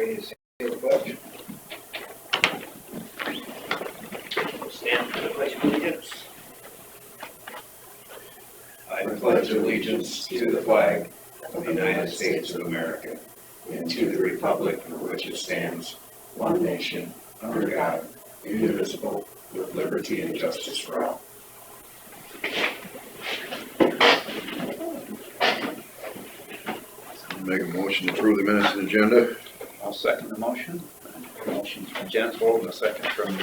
ready to say the pledge? Stand for the pledge of allegiance. I pledge allegiance to the flag of the United States of America and to the republic for which it stands, one nation, under God, indivisible, with liberty and justice for all. Make a motion to approve the minutes and agenda. I'll second the motion. Motion's from Jensvold and a second from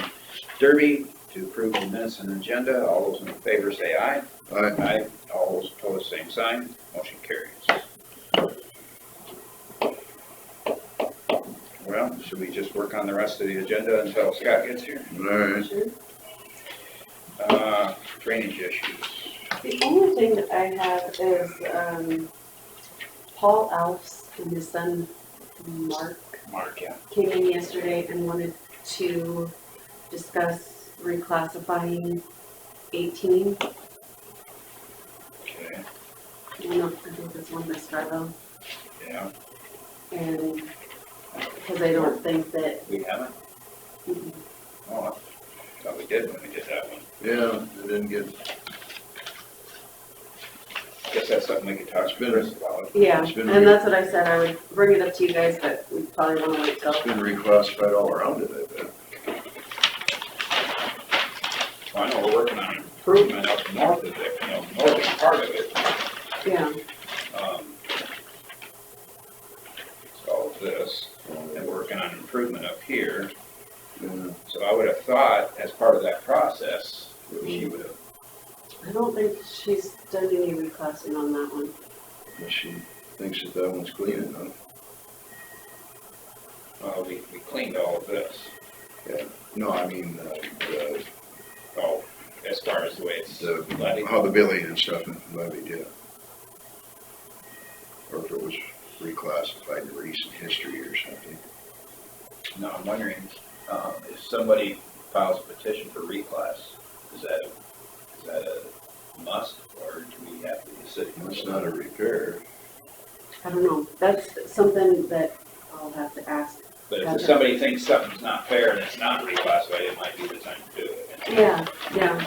Derby to approve the minutes and agenda. All those in favor say aye. Aye. Aye. All those opposed, same sign. Motion carries. Well, should we just work on the rest of the agenda until Scott gets here? All right. Drainage issues. The only thing that I have is, Paul Alfs and his son Mark Mark, yeah. came in yesterday and wanted to discuss reclassifying 18. Okay, I think that's one by Starville. yeah. And because I don't think that, We haven't? Oh, I thought we did when we did that one. Yeah, it didn't get, Guess that's something we could talk to Chris about. yeah, It's been and that's what I said, I would bring it up to you guys, but we probably want to wait till. it's been reclassified all around it, I bet. Well, I know we're working on improvement up north of it, northern part of it. Yeah, So all of this, and we're working on improvement up here. Yeah. So I would have thought, as part of that process, she would have, I don't think she's done any reclassing on that one. But she thinks that that one's clean enough. we cleaned all of this. Yeah. No, I mean, Oh, as far as the way it's levied. how the billing and stuff and levied, yeah. Or if it was reclassified in recent history or something. No, I'm wondering, if somebody files a petition for reclass, is that a must, or do we have to, the city? It's not a repair. I don't know, that's something that I'll have to ask. But if somebody thinks something's not fair and it's not reclassified, it might be the time to do it. Yeah.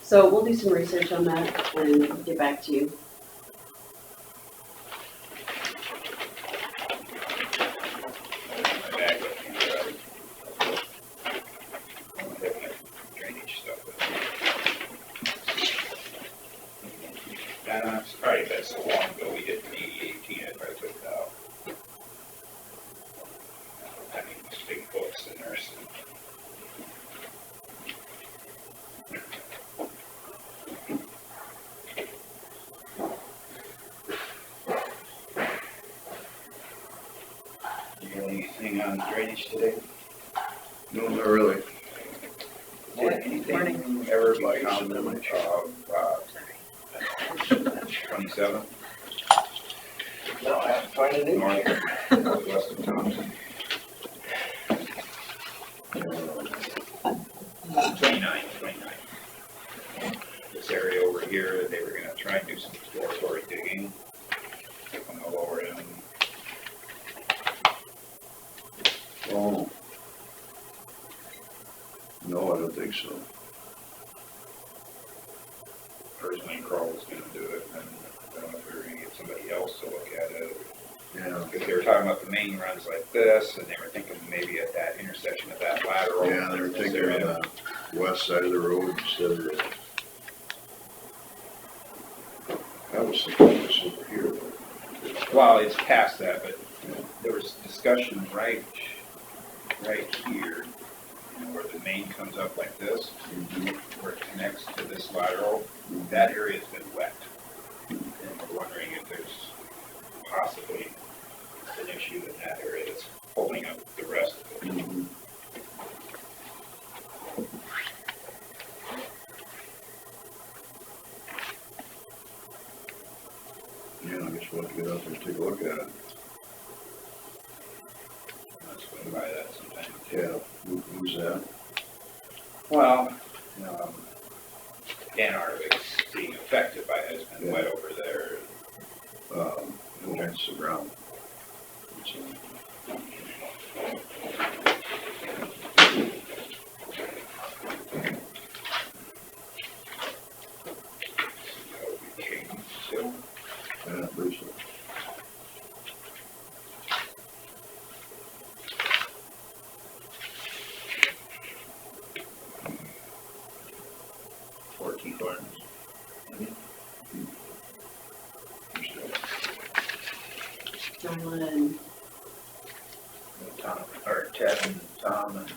So we'll do some research on that and get back to you. My bag with me, I don't have my drainage stuff with me. I'm sorry, that's so long ago, we did the 18, I probably took it out. I mean, these big books in there, so. You got anything on drainage today? No, not really. Anything ever like on the, 27? No, I haven't found any. Northwest of Thompson. 29. This area over here, they were gonna try and do some exploratory digging on the lower end. Oh. No, I don't think so. Originally, Carl was gonna do it, and I don't know if we were gonna get somebody else to look at it. Yeah. Because they were talking about the main runs like this, and they were thinking maybe at that intersection of that lateral. Yeah, they were thinking on the west side of the road instead of the. I was thinking it was over here, but. Well, it's past that, but there was discussion right here, where the main comes up like this, where it connects to this lateral. That area's been wet, and we're wondering if there's possibly an issue in that area that's holding up the rest of it. Yeah, I guess we'll have to get out there and take a look at it. Let's go by that sometime. Yeah, who's that? Well, Antarctic's being affected by it. It's been wet over there. That's the ground. Ted and Tom and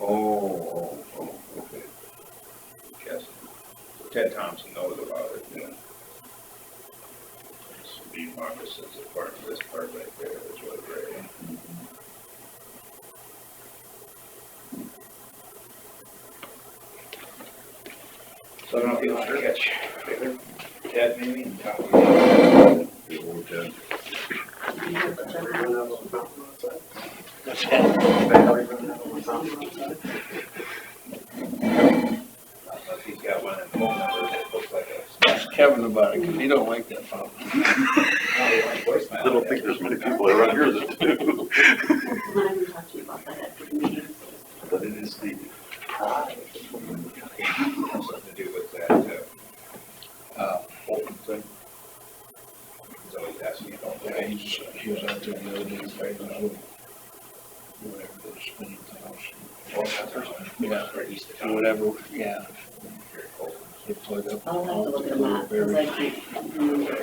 Okay. Jesse. Ted Thompson knows about it. Yeah. Dean Marcus is a part of this part right there, is really great. So I don't know if you want to catch Ted maybe and Tom. The old Ted. I don't know if he's got one of the phone numbers that looks like a. Ask Kevin about it, cause he don't like that fountain. I don't think there's many people around here that do. And I can talk to you about that after the meeting. But it is the, Has something to do with that, Fulton thing. He's always asking about Yeah, that. he was out there the other day, fighting those little, whatever, those spinning things. Yeah, Or east of town. whatever, yeah. Very cold. They plug up. I'll have to look at them up, because I can't remember.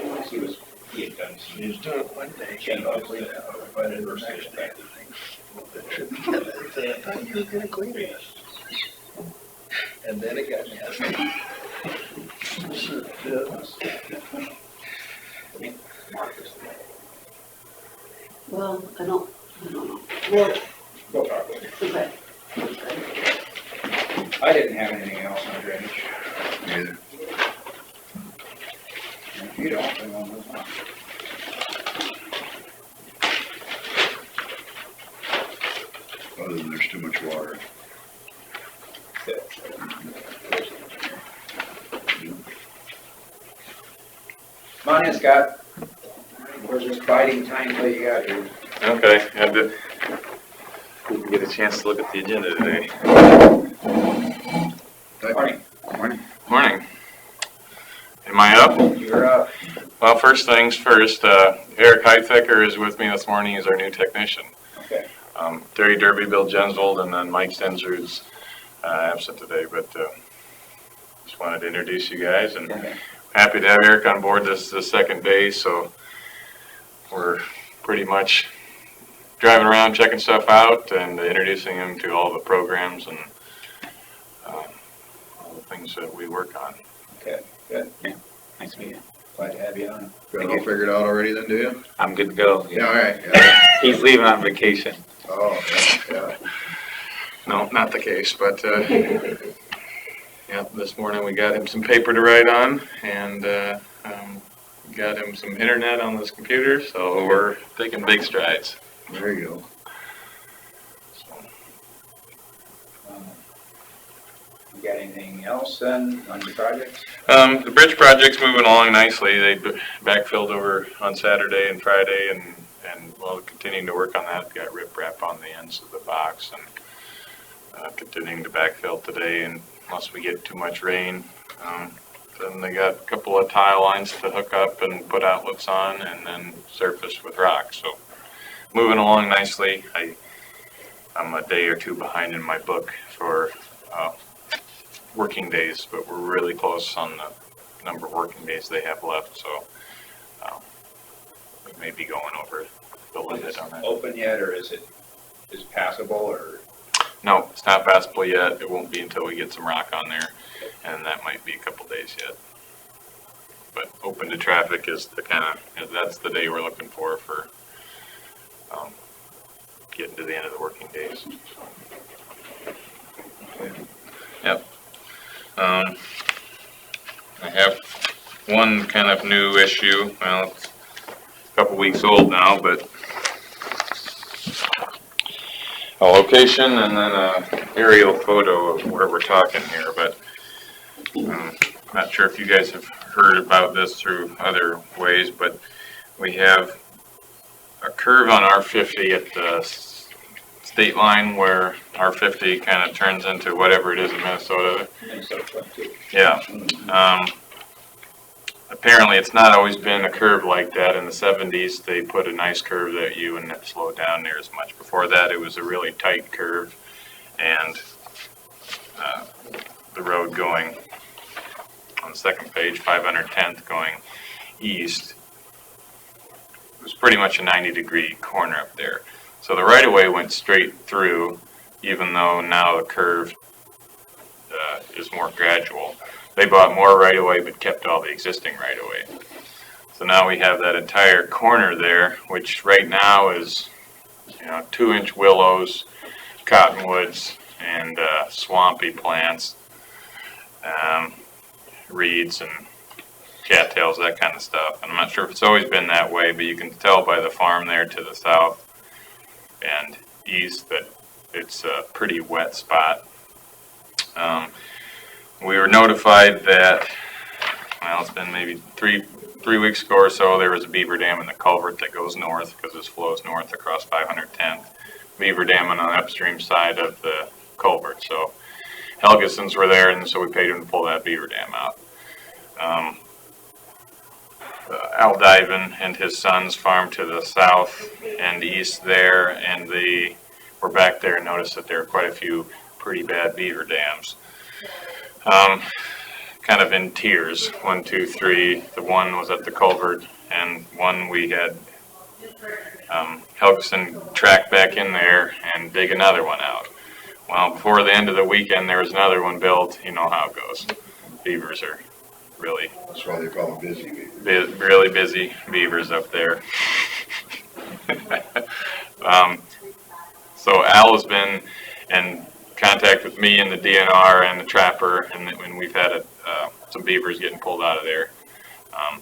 He had done some. He was doing it one day. Came up with But it was next day. I thought you were gonna clean it. And then it got nasty. Marcus. Well, I don't know. Well, Go talk with him. okay. I didn't have anything else on drainage. neither. If you don't, then we'll move on. Other than there's too much water. Come on in, Scott. Where's this biting time till you got here? Okay, didn't get a chance to look at the agenda today. Morning. Morning. Morning. Am I up? You're up. Well, first things first, Eric Heitzecker is with me this morning. He's our new technician. Okay. Terry Derby, Bill Jensvold, and then Mike Stenser's absent today, but just wanted to introduce you guys and Okay. happy to have Eric on board. This is the second day, so we're pretty much driving around checking stuff out and introducing him to all the programs and all the things that we work on. Okay, good. Yeah, nice to meet you. Glad to have you on. Got it all figured out already then, do you? I'm good to go. Yeah, all right. Yeah. He's leaving on vacation. Oh, yeah. No, not the case, but yeah, this morning we got him some paper to write on and got him some internet on this computer, so we're taking big strides. There you go. You got anything else then on your projects? The bridge project's moving along nicely. They backfilled over on Saturday and Friday, and well, continuing to work on that. Got riprap on the ends of the box, and continuing to backfill today. And unless we get too much rain, then they got a couple of tile lines to hook up and put outlets on, and then surface with rock. So moving along nicely. I'm a day or two behind in my book for working days, but we're really close on the number of working days they have left, so we may be going over the limit on that. Open yet, or is it passable, or? No, it's not passable yet. It won't be until we get some rock on there, and that might be a couple days yet. But open to traffic is the that's the day we're looking for getting to the end of the working days. Yep. I have one kind of new issue. Well, it's a couple weeks old now, but a location and then a aerial photo of where we're talking here. But not sure if you guys have heard about this through other ways, but we have a curve on R50 at the state line where R50 kind of turns into whatever it is in Minnesota. Yeah. Apparently it's not always been a curve like that. In the 70s they put a nice curve that you wouldn't have slowed down near as much. Before that it was a really tight curve, and the road going on the second page, 510th going east, it was pretty much a 90-degree corner up there. So the right of way went straight through, even though now the curve is more gradual. They bought more right of way but kept all the existing right of way. So now we have that entire corner there, which right now is 2-inch willows, cottonwoods, and swampy plants, reeds and cattails, that kind of stuff. And I'm not sure if it's always been that way, but you can tell by the farm there to the south and east that it's a pretty wet spot. We were notified that, well, it's been maybe three weeks ago or so, there was a beaver dam in the culvert that goes north, because this flows north across 510th. Beaver dam on the upstream side of the culvert. So Helgesons were there, and so we paid him to pull that beaver dam out. Al Diven and his sons farm to the south and east there, and they were back there and noticed that there were quite a few pretty bad beaver dams. Kind of in tiers, 1, 2, 3. The one was at the culvert, and one we had Helgeson track back in there and dig another one out. Well, before the end of the weekend, there was another one built. You know how it goes. Beavers are really, That's why they call them busy beavers. really busy beavers up there. So Al has been in contact with me and the DNR and the trapper, and we've had some beavers getting pulled out of there.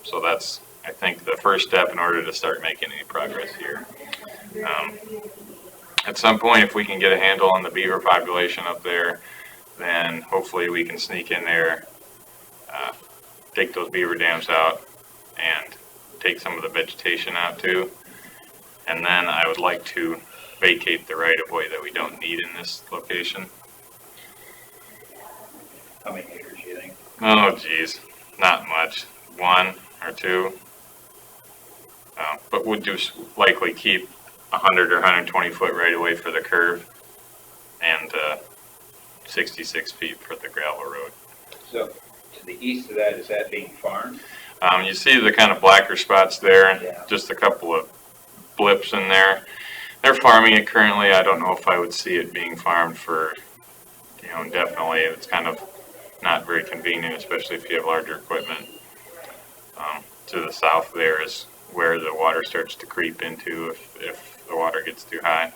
So that's, I think, the first step in order to start making any progress here. At some point, if we can get a handle on the beaver population up there, then hopefully we can sneak in there, take those beaver dams out, and take some of the vegetation out too. And then I would like to vacate the right-of-way that we don't need in this location. How many acres do you think? Oh, geez, not much. 1 or 2. But would just likely keep 100 or 120 foot right-of-way for the curve, and 66 feet for the gravel road. So to the east of that, is that being farmed? You see the kind of blacker spots there, Yeah. just a couple of blips in there. They're farming it currently. I don't know if I would see it being farmed for, indefinitely. It's kind of not very convenient, especially if you have larger equipment. To the south there is where the water starts to creep into if the water gets too high.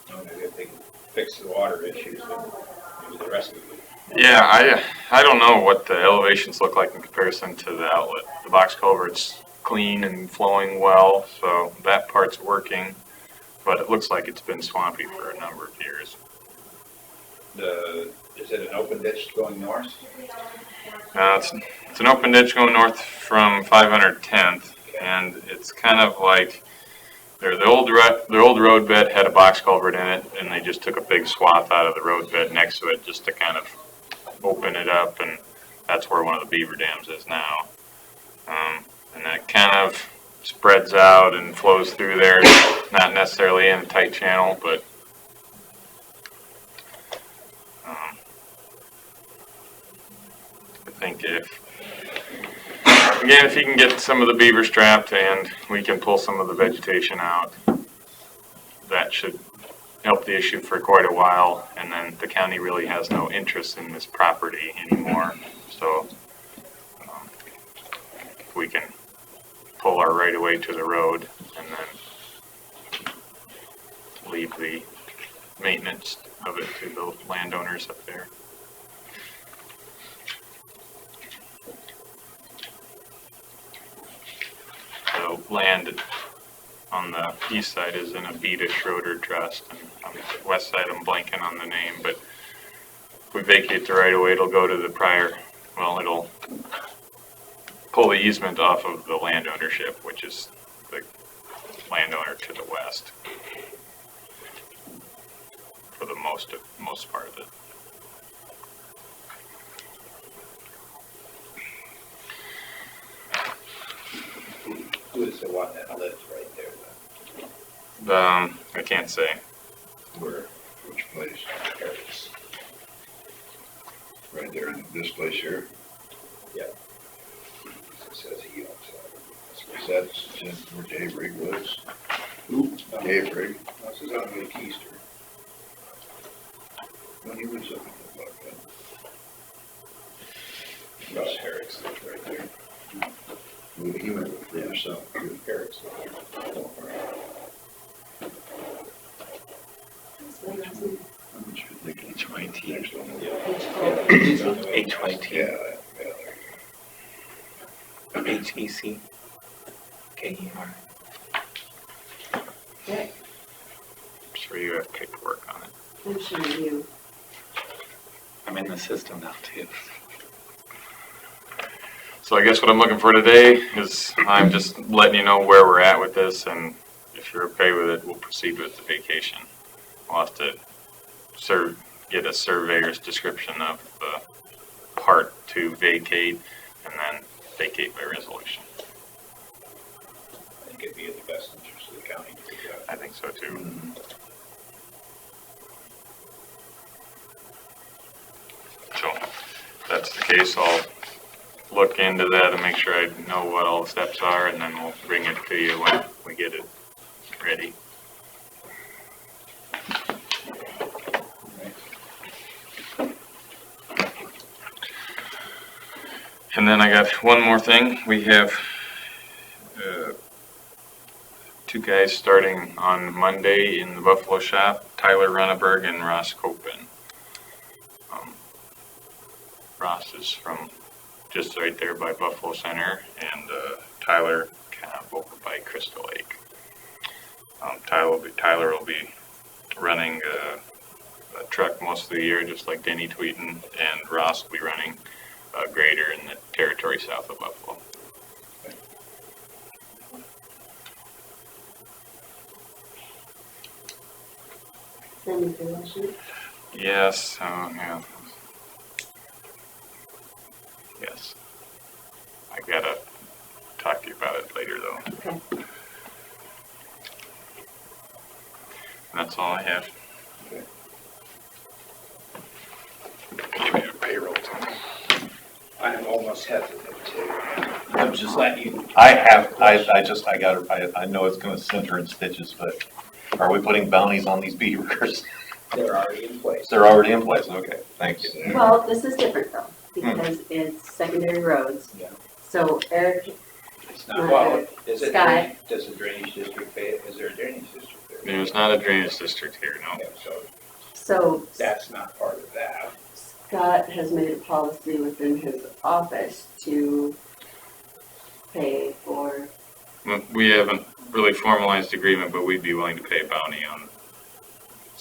Maybe if they can fix the water issues, then maybe the rest of it. Yeah, I don't know what the elevations look like in comparison to the outlet. The box culvert's clean and flowing well, so that part's working, but it looks like it's been swampy for a number of years. Is it an open ditch going north? It's an open ditch going north from 510th, and it's kind of like the old road bed had a box culvert in it, and they just took a big swath out of the road bed next to it just to kind of open it up, and that's where one of the beaver dams is now. And that kind of spreads out and flows through there, not necessarily in a tight channel, but I think if you can get some of the beavers trapped and we can pull some of the vegetation out, that should help the issue for quite a while, and then the county really has no interest in this property anymore. So if we can pull our right of way to the road and then leave the maintenance of it to the landowners up there. The land on the east side is in a Beta Schroeder Trust, and on the west side I'm blanking on the name, but if we vacate the right of way, it'll go to the prior, well, it'll pull the easement off of the land ownership, which is the landowner to the west, for the most part of it. Who is the one that lives right there? I can't say. Where? Which place? Right there in this place here? It says he owns it. That's where Dave Rigg lives. No, Dave Rigg, this is on the way to Keister. when he was up in the Ross Herrick's lives right there. he went further south too. Herrick's lives I'm just thinking HYT. next one. HYT. Yeah, yeah. HEC. KER. Okay, I'm sure you have paperwork on it. I'm sure you. I'm in the system now too. So I guess what I'm looking for today is I'm just letting you know where we're at with this, and if you're okay with it, we'll proceed with the vacation. We'll have to get a surveyor's description of the part to vacate, and then vacate by resolution. I think it'd be in the best interest of the county to figure out. I think so too. So if that's the case, I'll look into that and make sure I know what all the steps are, and then we'll bring it to you when we get it ready. And then I got one more thing. We have two guys starting on Monday in the Buffalo shop, Tyler Runneberg and Ross Copen. Ross is from just right there by Buffalo Center, and Tyler kind of over by Crystal Lake. Tyler will be running a truck most of the year, just like Denny Tweeten, and Ross will be running a grader in the territory south of Buffalo. Send me the motion. Yes, yeah. Yes. I gotta talk to you about it later though. Okay. That's all I have. Give me a payroll. I'm almost hesitant to. I'm just let you. I know it's gonna center in stitches, but are we putting bounties on these beavers? They're already in place. They're already in place, okay, thank you. Well, this is different though, because it's secondary roads. Yeah. So Eric, It's not, well, is it, Sky. does the drainage district pay it? Is there a drainage district there? There's not a drainage district here, no. Yeah, so so that's not part of that. Scott has made a policy within his office to pay for, We haven't really formalized agreement, but we'd be willing to pay a bounty on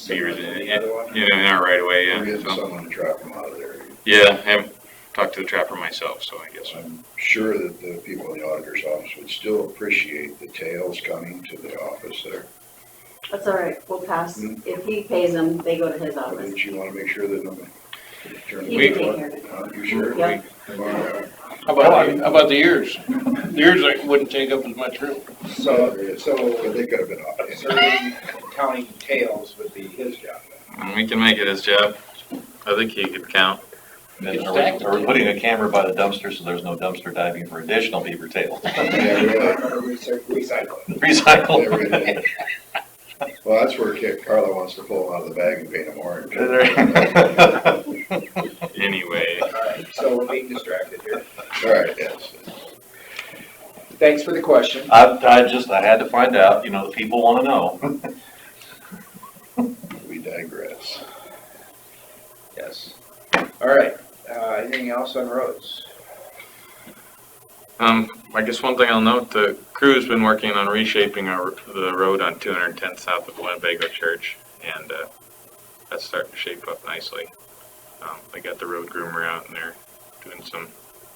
beavers Similar to the other one? in our right away, We're yeah. getting So, someone to trap them out of there. yeah, I haven't talked to the trapper myself, so I guess. I'm sure that the people in the auditor's office would still appreciate the tails coming to the office there. that's all right, we'll pass. If he pays them, they go to his But office. didn't you wanna make sure that nobody? He can take care of it. You sure? Yeah. How about the ears? The ears wouldn't take up as much room. So, But they could have been off. observing, counting tails would be his job then. And we can make it his job. I think he could count. Then are we putting a camera by the dumpster so there's no dumpster diving for additional beaver tail? Yeah, really. Recycle. Recycle. Well, that's where Carla wants to pull them out of the bag and paint them orange. Anyway, All right, so we're being distracted here. All right, yes. Thanks for the question. I had to find out, the people wanna know. We digress. Yes. All right, anything else on roads? I guess one thing I'll note, the crew's been working on reshaping the road on 210th south of Winnebago Church, and that's starting to shape up nicely. They got the road groomer out, and they're doing some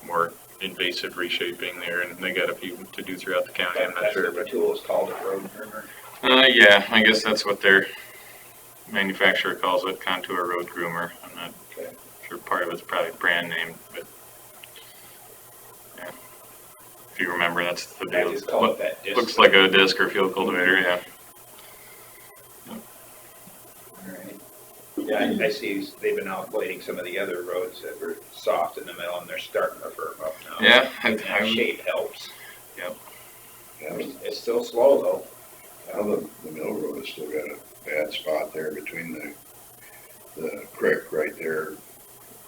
more invasive reshaping there, and they got a few to do throughout the county. I'm not That's sure, what the but tool is called, a road groomer. yeah, I guess that's what their manufacturer calls it, Contour Road Groomer. I'm not Okay. sure, part of it's probably brand name, but yeah. If you remember, that's the I deal. just call it that disc. Looks like a disc or field cultivator, yeah. All right. Yeah, I see they've been out blading some of the other roads that were soft in the middle, and they're starting to firm up now. Yeah, And that shape helps. Yep. Yeah, It's still slow though. well, the mill road has still got a bad spot there between the creek right there,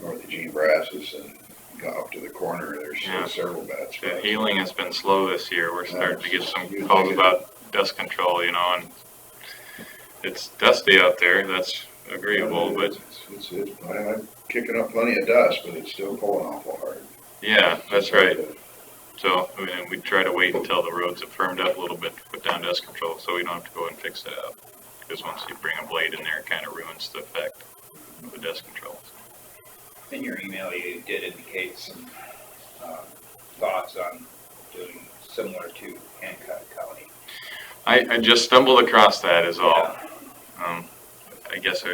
north of Gene Brassus, and got up to the corner, there's Yeah. several bad The spots. healing has been slow this year. We're starting to get some Yeah. calls about dust control, you know, and it's dusty out there, that's agreeable, but I'm kicking up plenty of dust, but it's still pulling awful hard. yeah, that's right. So, I mean, we try to wait until the roads have firmed up a little bit to put down dust control, so we don't have to go and fix it up. Because once you bring a blade in there, it kind of ruins the effect of the dust control. In your email, you did indicate some thoughts on doing similar to Hancock County. I just stumbled across that is all. I guess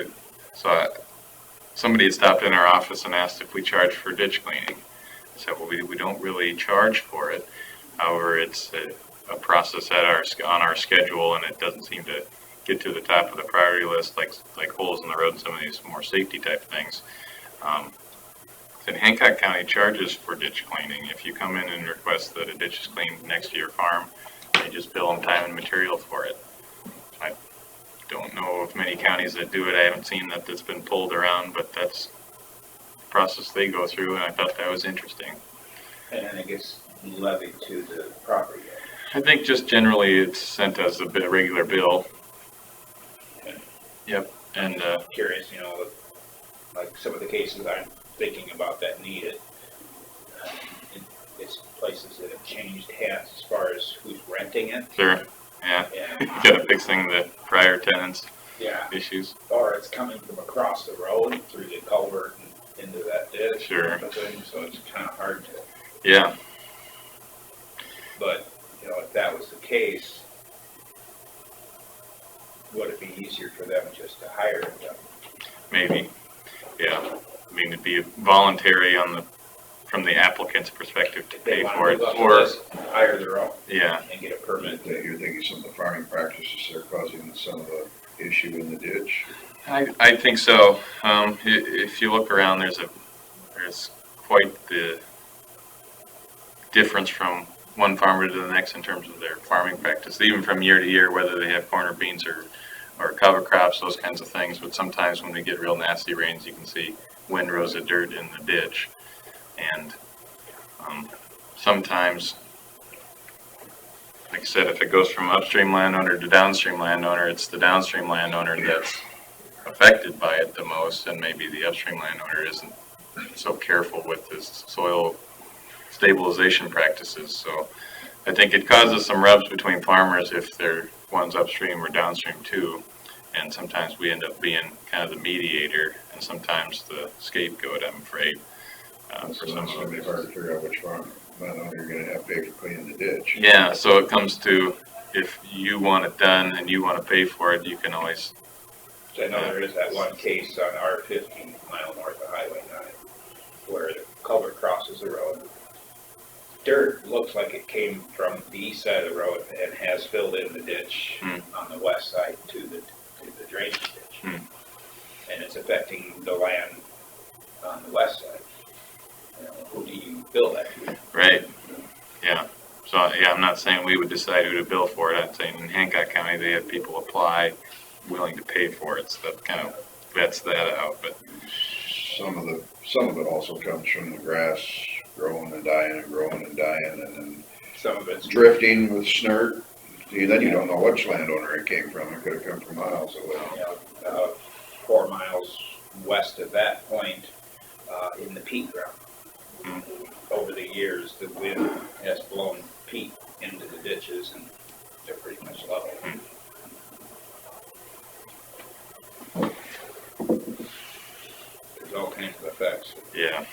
somebody had stopped in our office and asked if we charge for ditch cleaning. I said, well, we don't really charge for it. However, it's a process on our schedule, and it doesn't seem to get to the top of the priority list like holes in the road and some of these more safety type things. And Hancock County charges for ditch cleaning. If you come in and request that a ditch is cleaned next to your farm, they just bill them time and material for it. I don't know of many counties that do it. I haven't seen that that's been pulled around, but that's the process they go through, and I thought that was interesting. And then it gets levied to the property owner. I think just generally it's sent as a regular bill. Yep, and Curious, you know, like some of the cases I'm thinking about that need it. It's places that have changed hands as far as who's renting it. sure, yeah, And, you gotta fixing the prior tenants' yeah, issues. or it's coming from across the road through the culvert and into that ditch. Sure. Type of thing, so it's kind of hard to, Yeah, but, you know, if that was the case, would it be easier for them just to hire it? maybe, yeah. I mean, it'd be voluntary from the applicant's perspective to If they pay want for to it, move up the or, list, hire their own yeah, and get a permit. You're thinking some of the farming practices are causing some of the issue in the ditch? I think so. If you look around, there's quite the difference from one farmer to the next in terms of their farming practice, even from year to year, whether they have corn or beans or cover crops, those kinds of things. But sometimes when we get real nasty rains, you can see windrows of dirt in the ditch. And sometimes, like I said, if it goes from upstream landowner to downstream landowner, it's the downstream landowner that's affected by it the most, and maybe the upstream landowner isn't so careful with his soil stabilization practices. So I think it causes some rubs between farmers if they're one's upstream or downstream too, and sometimes we end up being kind of the mediator and sometimes the scapegoat, I'm afraid, for some It's of gonna be it. hard to figure out which farm landowner you're gonna have to pay for cleaning the ditch. Yeah, so it comes to, if you want it done and you want to pay for it, you can always, So I know there is that one case on our 15 mile north of Highway 9 where the culvert crosses the road. Dirt looks like it came from the east side of the road and has filled in the ditch on the west side to the drainage ditch. And it's affecting the land on the west side. You know, who do you bill that to? right? Yeah. So, yeah, I'm not saying we would decide who to bill for it. I'm saying in Hancock County, they have people apply willing to pay for it. So that kind of vets that out. But Some of it also comes from the grass growing and dying and growing and dying, and then Some of it's drifting with snert. See, then you don't know which landowner it came from. It could have come from miles away. you know, 4 miles west of that point in the peat ground. Over the years, the wind has blown peat into the ditches and they're pretty much level. There's all kinds of effects. yeah,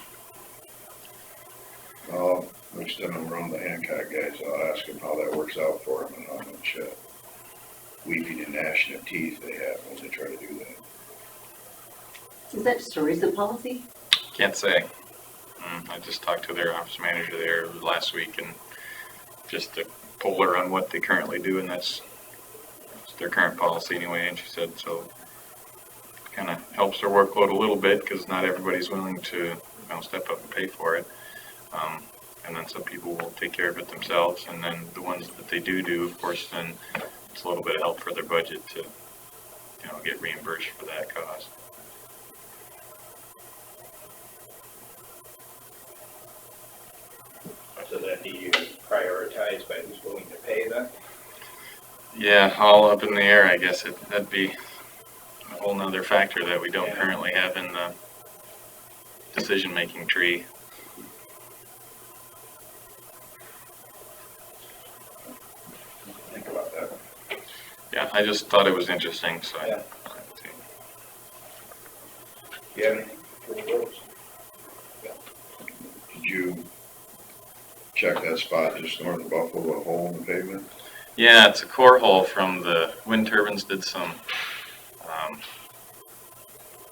Next time I'm around the Hancock guys, I'll ask them how that works out for them and how much weeping and gnashing of teeth they have when they try to do that. Is that just a recent policy? can't say. I just talked to their office manager there last week and just a poller on what they currently do, and that's their current policy anyway. And she said so kind of helps their workload a little bit because not everybody's willing to step up and pay for it. and then some people will take care of it themselves, and then the ones that they do, of course, then it's a little bit of help for their budget to, get reimbursed for that cost. So then do you prioritize by who's willing to pay that? Yeah, all up in the air, I guess. That'd be a whole nother factor that we don't currently have in the decision-making tree. Think about that. Yeah, I just thought it was interesting, so. Yeah. Do you have anything for the roads? Did you check that spot just north of Buffalo, a hole in the pavement? Yeah, it's a core hole from the wind turbines. Did some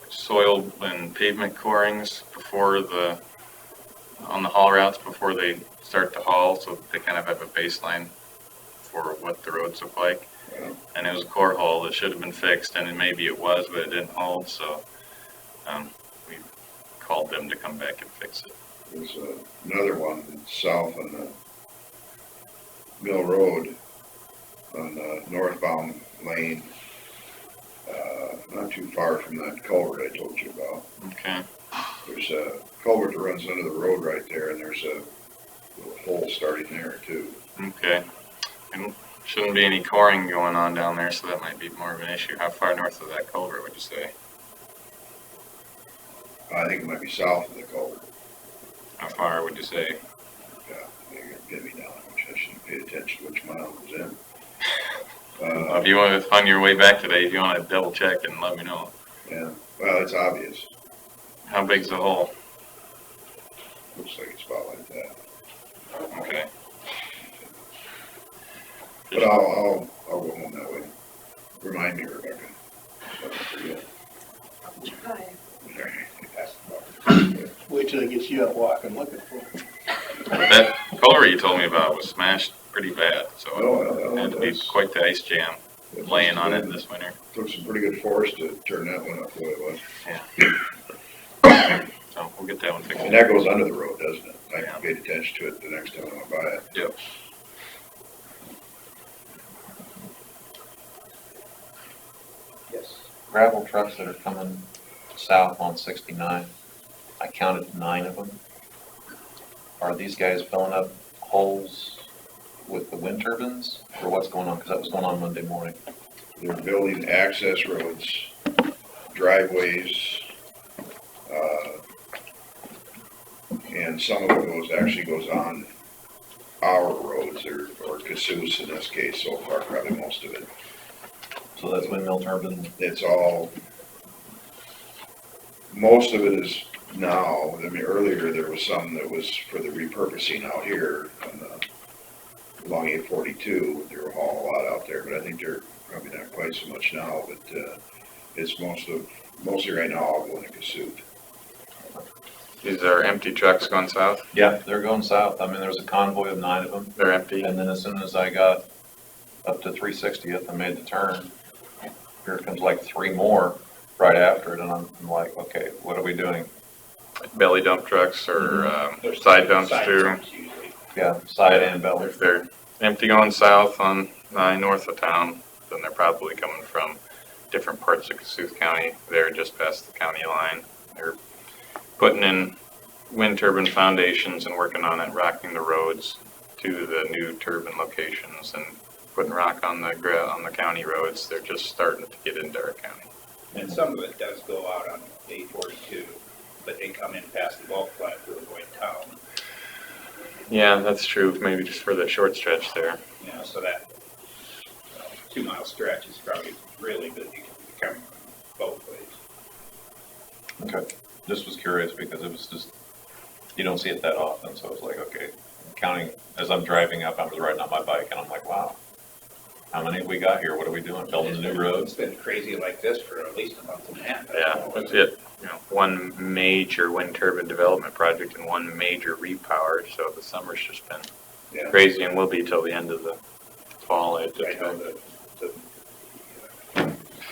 soil and pavement corings on the haul routes before they start to haul, so they kind of have a baseline for what the roads look like. Yeah. And it was a core hole that should have been fixed, and maybe it was, but it didn't hold, so we called them to come back and fix it. There's another one south on the Mill Road on the northbound lane, not too far from that culvert I told you about. Okay. There's a culvert that runs under the road right there, and there's a little hole starting there too. Okay. And shouldn't be any coring going on down there, so that might be more of an issue. How far north of that culvert would you say? I think it might be south of the culvert. How far would you say? Yeah, you're getting me down, which I should have paid attention to which mile it was in. If you want to, on your way back today, if you want to double check and let me know. Yeah, well, it's obvious. How big's the hole? Looks like it's about like that. Okay. But I'll go home that way. Remind me, Rebecca. So I don't forget. Hi. Wait till it gets you up walking looking for it. That culvert you told me about was smashed pretty bad, so Oh, it had to be quite the ice jam laying on it this winter. Took some pretty good force to turn that one up the way it was. So we'll get that one fixed. And that goes under the road, doesn't it? I Yeah. paid attention to it the next time I went by it. Yep. Yes. Gravel trucks that are coming south on 69, I counted 9 of them. Are these guys filling up holes with the wind turbines, or what's going on? Because that was going on Monday morning. They're building access roads, driveways, and some of it actually goes on our roads, or Cassuth in this case so far, probably most of it. So that's windmill turbine. It's all, most of it is now. I mean, earlier there was some that was for the repurposing out here on the, along 842. There were a whole lot out there, but I think they're probably not quite so much now, but it's mostly right now all going to Cassuth. These are empty trucks going south? Yeah, they're going south. I mean, there was a convoy of 9 of them. They're empty? And then as soon as I got up to 360th and made the turn, here comes like 3 more right after it, and I'm like, okay, what are we doing? Belly dump trucks or side dumps too? dumps usually. Yeah, side and belly. If they're empty going south on 9 north of town, then they're probably coming from different parts of Cassuth County. They're just past the county line. They're putting in wind turbine foundations and working on it, rocking the roads to the new turbine locations and putting rock on the county roads. They're just starting to get into our county. And some of it does go out on 842, but they come in past the bulk plant to avoid town. Yeah, that's true. Maybe just for the short stretch there. You know, so that 2 mile stretch is probably really busy coming from both ways. Okay, just was curious because it was just, you don't see it that often, so I was like, okay, counting, as I'm driving up, I was riding on my bike, and I'm like, wow, how many have we got here? What are we doing? Building new It's roads? been crazy like this for at least a month and a half. Yeah, that's it. One major wind turbine development project and one major repower, so the summer's just been Yeah. crazy and will be till the end of the fall. I I know the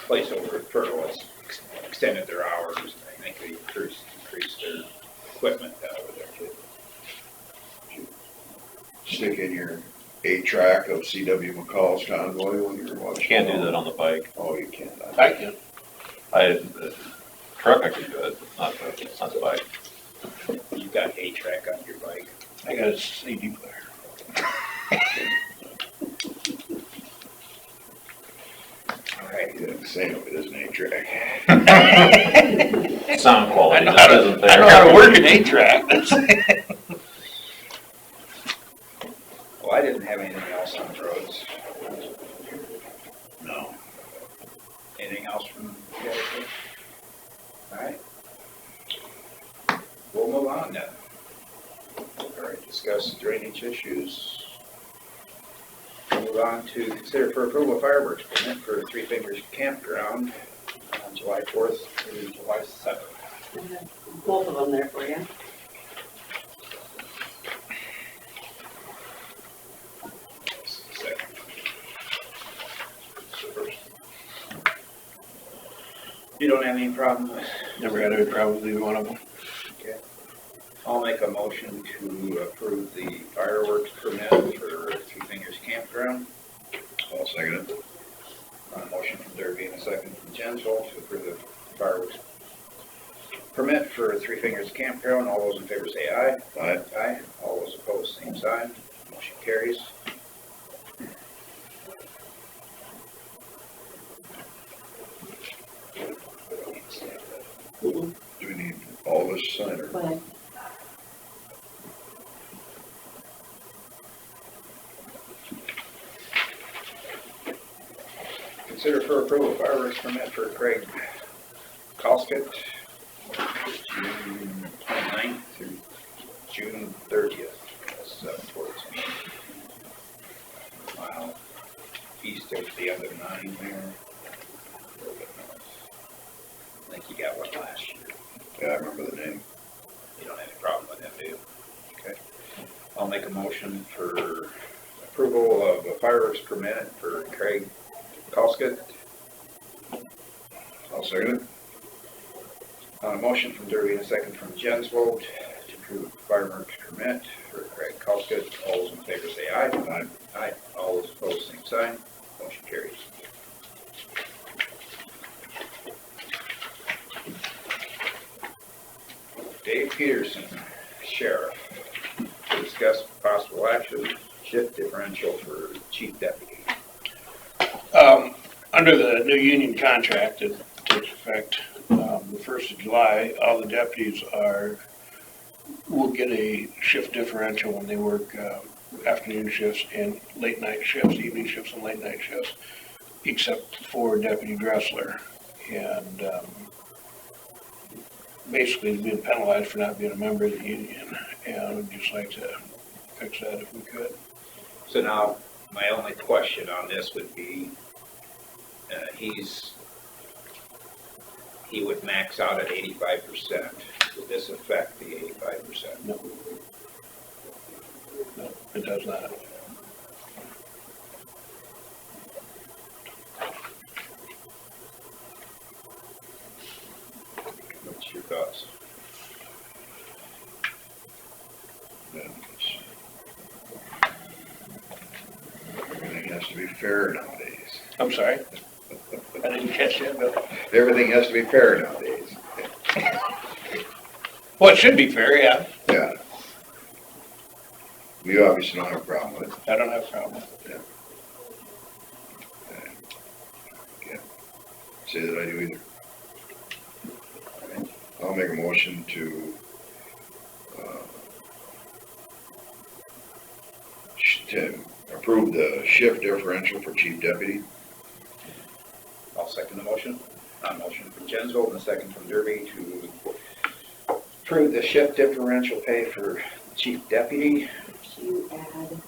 place over at Turtle has extended their hours. I think they increased their equipment over there too. stick in your 8-track of C.W. McCall's Convoy when you're watching? You can't do that on the bike. Oh, you can't. I can. The truck I could do it, but not the bike. You got 8-track on your bike. I got a CD player. All right. Yeah, same with this 8-track. Sound I quality, know this how to, isn't I know there. how to work an 8-track. Well, I didn't have anything else on the roads. No. Anything else from you guys? All right. We'll move on then. All right, discuss drainage issues. Move on to consider for approval fireworks permit for Three Fingers Campground on July 4th through July 7th. I have both of them there for you. Second. You don't have any problem with? Never had any problem with either one of them. Okay. I'll make a motion to approve the fireworks permit for Three Fingers Campground. I'll second it. Motion from Derby and a second from Jensel to approve the fireworks permit for Three Fingers Campground. All those in favor say aye. Aye. Aye. All those opposed, same sign. Motion carries. Mm-mm. Do we need all of us to sign or? Go ahead. Consider for approval fireworks permit for Craig Colskett, June 29th through June 30th. That's towards me. Wow. East of the other 9 there. A little bit north. I think you got one last year. Yeah, I remember the name. You don't have any problem with that, do you? Okay. I'll make a motion for approval of a fireworks permit for Craig Colskett. I'll second it. A motion from Derby and a second from Jensvold to approve fireworks permit for Craig Colskett. All those in favor say aye. Aye. Aye. All those opposed, same sign. Motion carries. Dave Peterson, Sheriff, to discuss possible action, shift differential for Chief Deputy. Under the new union contract that takes effect, the 1st of July, all the deputies will get a shift differential when they work, afternoon shifts and late night shifts, evening shifts and late night shifts, except for Deputy Dressler. And, basically being penalized for not being a member of the union, and I'd just like to fix that if we could. So now, my only question on this would be, he would max out at 85%. Would this affect the 85%? No. No, it does not. What's your thoughts? Yeah, everything has to be fair nowadays. I'm sorry? I didn't catch that, Bill. Everything has to be fair nowadays. Well, it should be fair, yeah. Yeah. We obviously don't have a problem with it. I don't have a problem with it. Can't say that I do either. I'll make a motion to approve the shift differential for chief deputy. I'll second the motion. Motion from Jensvold and a second from Derby to approve the shift differential pay for Chief Deputy. To add,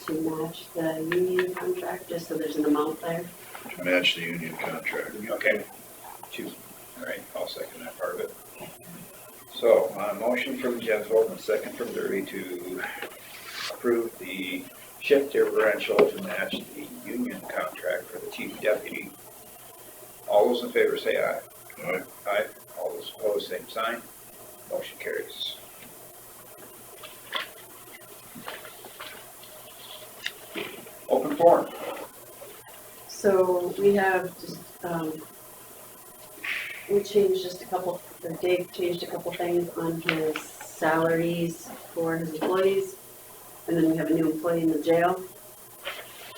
to match the union contract, just so there's an amount there. To match the union contract. Okay. All right, I'll second that part of it. So, motion from Jensvold and a second from Derby to approve the shift differential to match the union contract for the Chief Deputy. All those in favor say aye. Aye. Aye. All those opposed, same sign. Motion carries. form. So we have just, we changed just a couple, or Dave changed a couple things on his salaries for his employees. And then we have a new employee in the jail.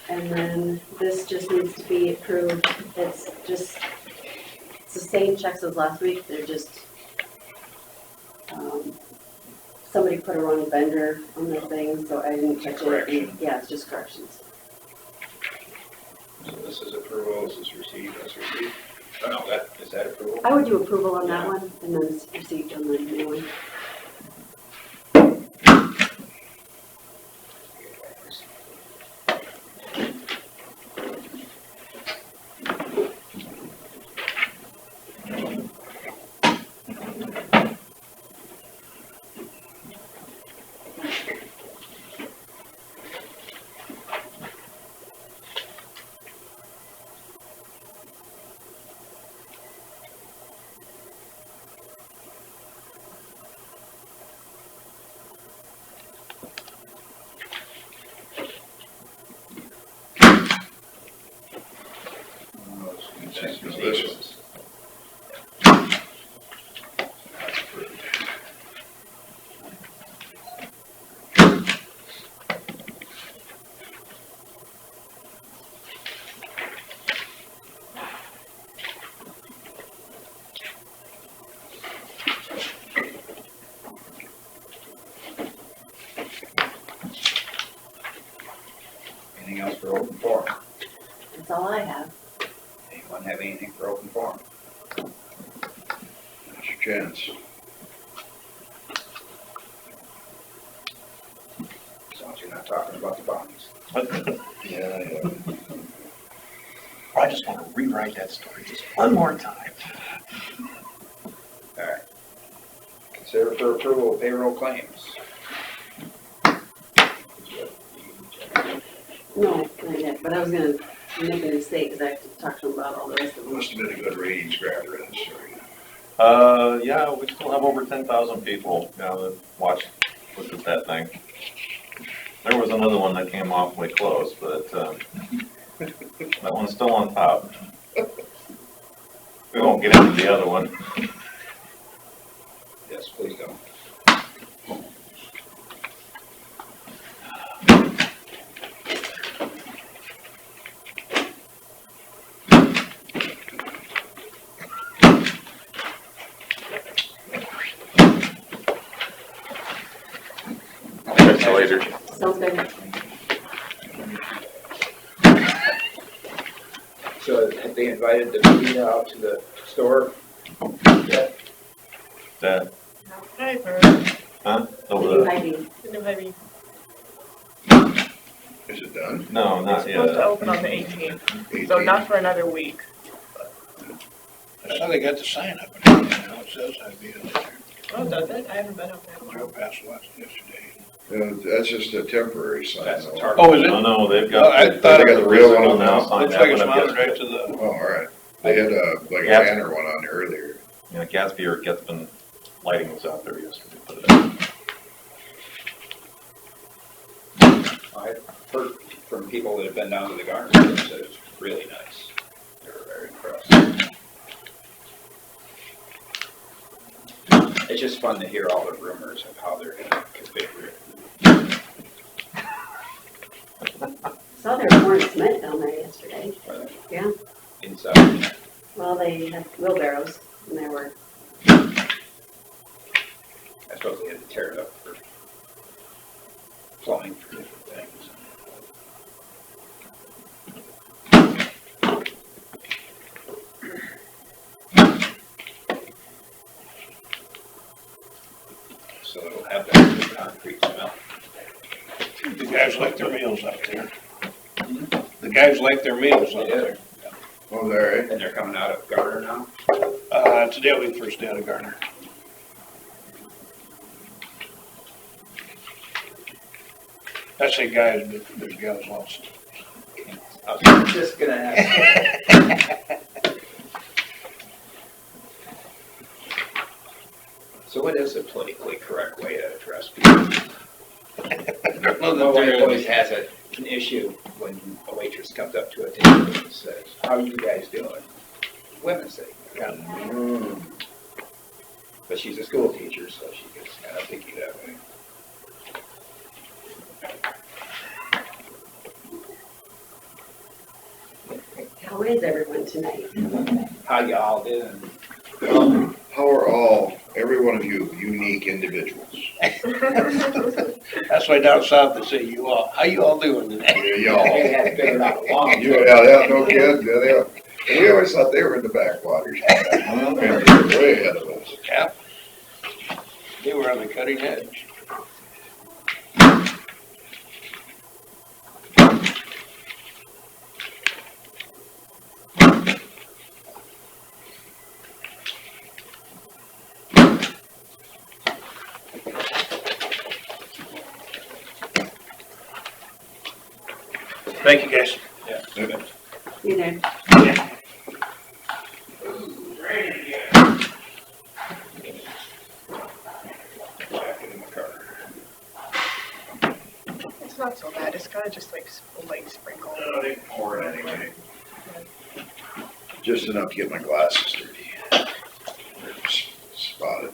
And then this just needs to be approved. It's the same checks as last week. They're just, somebody put a wrong vendor on the thing, so I didn't catch it. Correction. Yeah, it's just corrections. So this is approval, this is received, that's received. Oh, no, is that approval? I would do approval on that one and then it's received on the new one. This one. Anything else for open forum? That's all I have. Anyone have anything for open forum? That's your chance. As long as you're not talking about the bonds. Yeah. I just want to rewrite that story just one more time. All right. Consider for approval of payroll claims. No, not yet, but I was gonna make a mistake because I have to talk to him about all the rest of them. Must have been a good ratings grabber in this story. Yeah, we still have over 10,000 people now that looked at that thing. There was another one that came awfully close, but, that one's still on top. We won't get into the other one. Yes, please don't. Catch you later. Sounds good. So have they invited the media out to the store? Yeah. That, I've heard. huh? Over Maybe there? Ivy. Maybe. Is it done? No, It's not supposed to yet. open on the 18th, so not for another week. I saw they got the sign up, and everything, it says I'd be there. Oh, does it? I haven't been up there. Drove past last yesterday. That's just a temporary sign. That's a though. target. Oh, is it? No, they've Oh, I got. thought They got the real one on now. now. Sign Looks that like one it's up mounted yesterday. right to the, Oh, all right. They had like a Yeah. banner one on there earlier. Yeah, Gatsby or Gatsby Lighting was out there yesterday, put it up. I've heard from people that have been down to the garden, they said it's really nice. They were very impressed. It's just fun to hear all the rumors of how they're gonna configure it. Saw they were pouring cement down there yesterday. But Yeah. inside, Well, they had wheelbarrows and they were, I suppose they had to tear it up for plumbing for different things. So it'll have that good concrete smell. the guys like their meals out there. The guys like their meals out there. Oh, there, eh? And they're coming out of Garner now? Today will be the first day out of Garner. I say guys, but there's gals also. I was just gonna ask. So what is the politically correct way to address people? Well, Nobody always has an issue when how are you guys doing? Women's Day. Yeah. But she's a school teacher, so she gets kind of picky that way. How is everyone tonight? How y'all doing? How are all, every one of you, unique individuals? That's why down south they say you all, how you all doing today? Yeah, y'all. They had figured out a long Yeah, no kidding, yeah, they are. And we always thought they were in the backwaters. And they're way ahead of us. Yeah. They were on the cutting edge. Thank you, guys. You there? Back in the car. It's not so bad. It's kind of just like light sprinkle. They pour it anyway. Just enough to get my glasses dirty. They're spotted.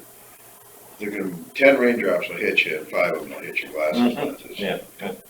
They're gonna, 10 raindrops will hit you, and 5 of them will hit your glasses lenses. Yeah, good.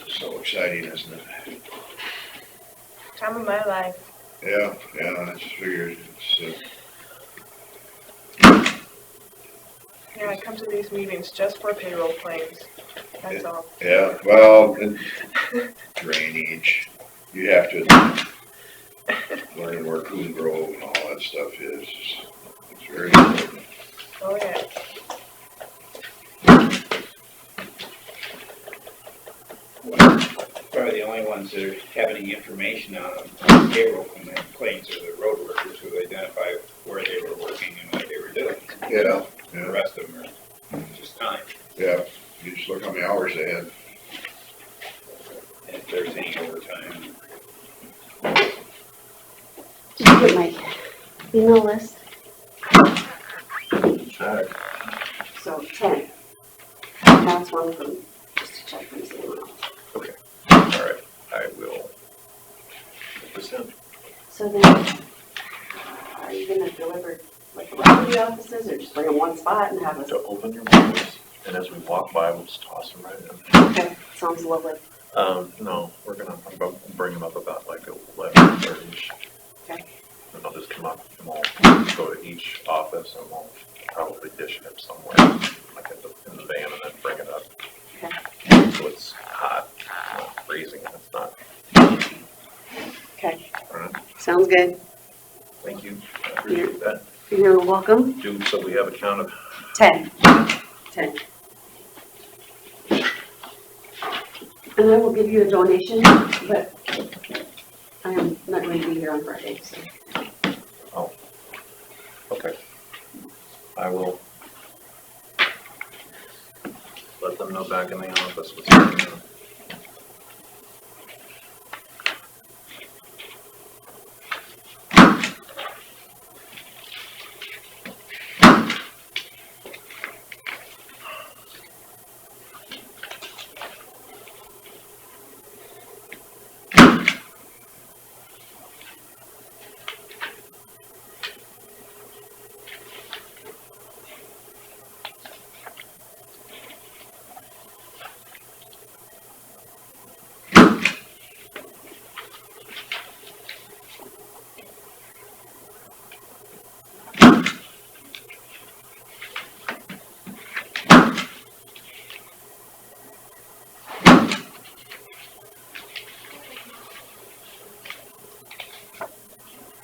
So exciting, isn't it? Time of my life. Yeah, I just figured it's, Yeah, I come to these meetings just for payroll claims. That's all. yeah, well, and drainage, you have to learn where Coon Grove and all that stuff is. It's very important. Oh, yeah. Probably the only ones that have any information on payroll complaints are the road workers who identify where they were working and what they were doing. Yeah, The rest of them are just time. yeah, you just look how many hours they had. And if there's any overtime. Did you get my email list? Check. So 10. That's one from, just to check from someone else. All right, I will put this in. So then, are you gonna deliver like around the offices or just bring them one spot and have us? To open your windows, and as we walk by, we'll just toss them right in. Okay, sounds lovely. No, I'm gonna bring them up about like 11:30. Okay. And I'll just come up and we'll go to each office and we'll probably dish it somewhere, like in the van, and then bring it up. Okay. So it's hot, not freezing, it's not. Okay, All right, sounds good. thank you, I appreciate that. You're welcome. So we have a count of 10. 10. And I will give you a donation, but I am not going to be here on Friday, so. Okay. I will let them know back in the office what's going on.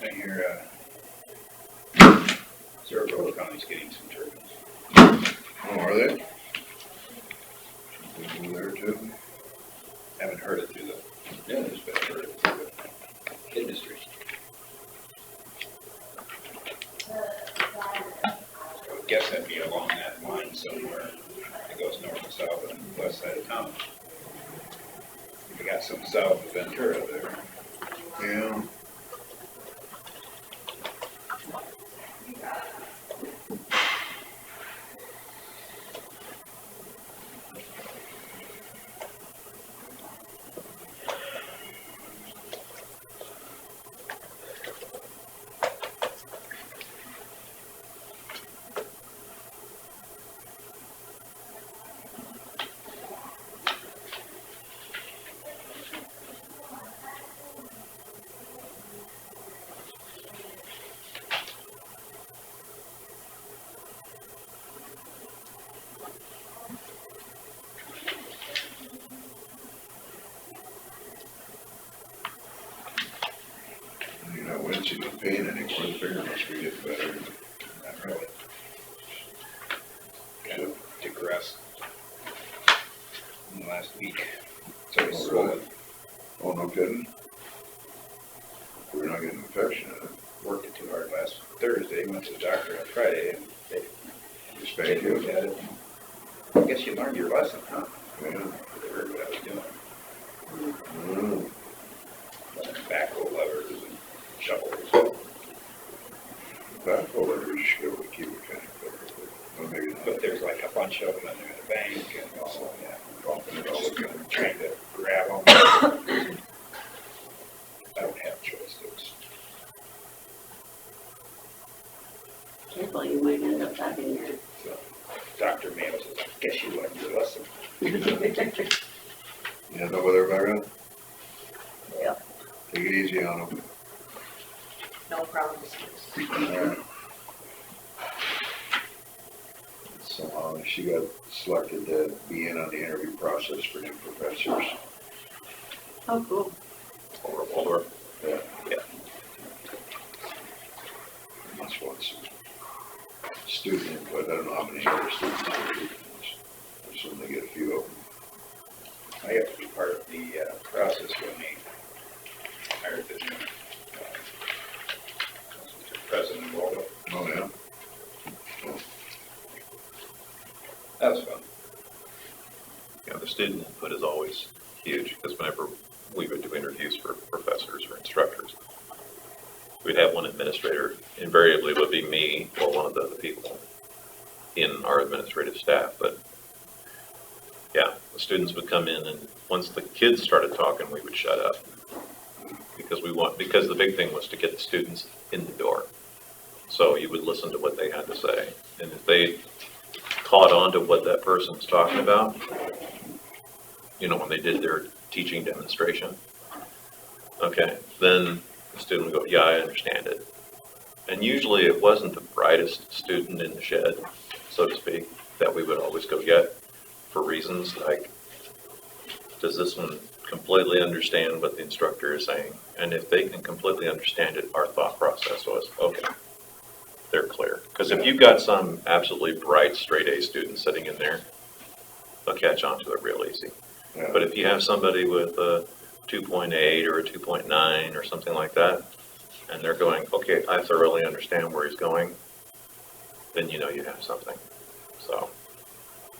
I hear, Saragordo County's getting some turbines. Oh, are they? They go there too? Haven't heard it through the news, but I've heard it through the industry. I would guess that'd be along that line somewhere. It goes north and south and west side of town. We got some south of Ventura there. Yeah. You're not wincing with pain anymore, the finger must be getting better. Not really. Kind of digressed in the last week. So it's Oh, swollen. really? Oh, no kidding? We're not getting infection in it. Worked it too hard last Thursday, went to the doctor on Friday, and they Just thank you. looked at it. I guess you learned your lesson, huh? Yeah. They heard what I was doing. Mm. Backhoe levers and shovels. Backhoe levers, you should be able to keep it kind of clear. Well, maybe not. But there's like a bunch of them in there in the bank and all, yeah, bumping it all, trying to grab them. I don't have joysticks. Careful, you might end up back in here. So Dr. Mayo says, I guess you learned your lesson. You have over there, Becca? Yeah. Take it easy on them. No problems. Somehow she got selected to be in on the interview process for new professors. Oh, cool. Over Waldorf. Yeah. Yeah. Must want some student input. I don't know how many other students there are. I assume they get a few of them. I have to be part of the process when they hired the new President Waldo. Oh, yeah? That was fun. You know, the student input is always huge, because whenever we would do interviews for professors or instructors, we'd have one administrator, invariably would be me or one of the other people in our administrative staff, but yeah, the students would come in, and once the kids started talking, we would shut up. Because the big thing was to get the students in the door. So you would listen to what they had to say, and if they caught on to what that person was talking about, you know, when they did their teaching demonstration, okay, then the student would go, yeah, I understand it. And usually it wasn't the brightest student in the shed, so to speak, that we would always go get, for reasons like, does this one completely understand what the instructor is saying? And if they can completely understand it, our thought process was, okay, they're clear. Because if you've got some absolutely bright straight A student sitting in there, they'll catch on to it real easy. Yeah. But if you have somebody with a 2.8 or a 2.9 or something like that, and they're going, okay, I thoroughly understand where he's going, then you know you have something. So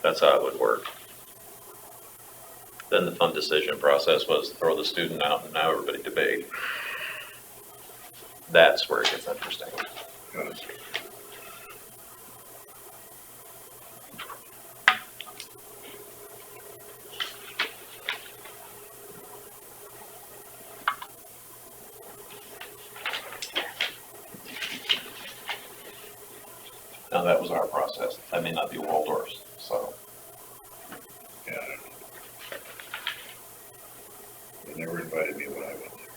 that's how it would work. Then the fun decision process was throw the student out and now everybody debate. That's where it gets interesting. Yeah. Now, that was our process. That may not be Waldorf's, so. Yeah. They never invited me when I went there,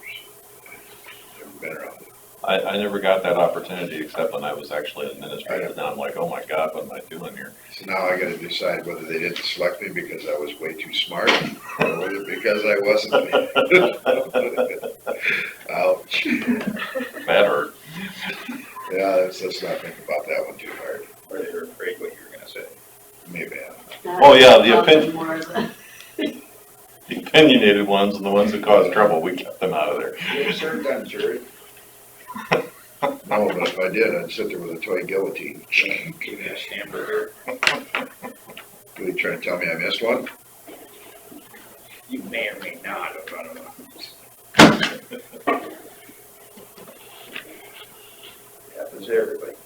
so I've never been around it. I never got that opportunity except when I was actually an administrator. Now I'm like, oh my God, what am I doing here? So now I gotta decide whether they didn't select me because I was way too smart, or was it because I wasn't. Ouch. That hurt. Yeah, let's not think about that one too hard. Or they were afraid what you were gonna say. Maybe. Oh, yeah, the Probably opinion- more of a- The opinionated ones and the ones that cause trouble, we kept them out of there. You served on jury. No, but if I did, I'd sit there with a toy guillotine. Give me a hamburger. Are you trying to tell me I missed one? You may or may not have run them. Happens to everybody.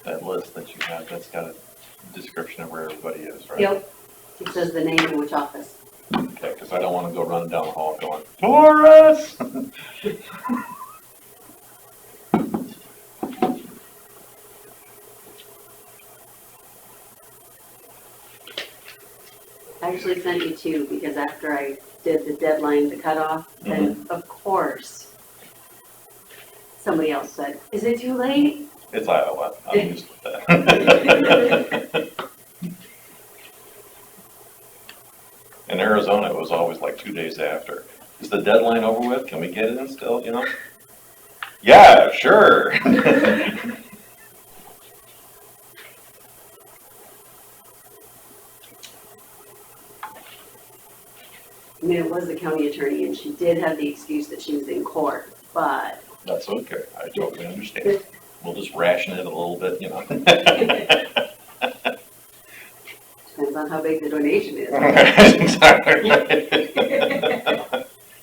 That list that you have, that's got a description of where everybody is, right? Yep, it says the name and which office. Okay, because I don't want to go running down the hall going, Taurus! I actually sent you two because after I did the deadline, the cutoff, then of course, somebody else said, is it too late? It's Iowa, I'm used to that. In Arizona, it was always like 2 days after. Is the deadline over with? Can we get it in still, you know? Yeah, sure. I mean, it was the county attorney and she did have the excuse that she was in court, but That's okay, I totally understand. We'll just ration it a little bit, you know? depends on how big the donation is. Exactly.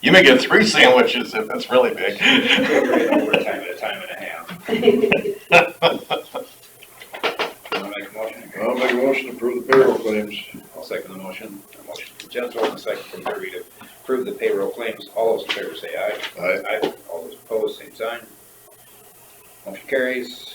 You may get 3 sandwiches if it's really big. We're in overtime at a time and a half. You wanna make a motion? I'll make a motion to approve the payroll claims. I'll second the motion. A motion from Gensel and a second from Kirby to approve the payroll claims. All those in favor say aye. Aye. Aye. All those opposed, same sign. Motion carries.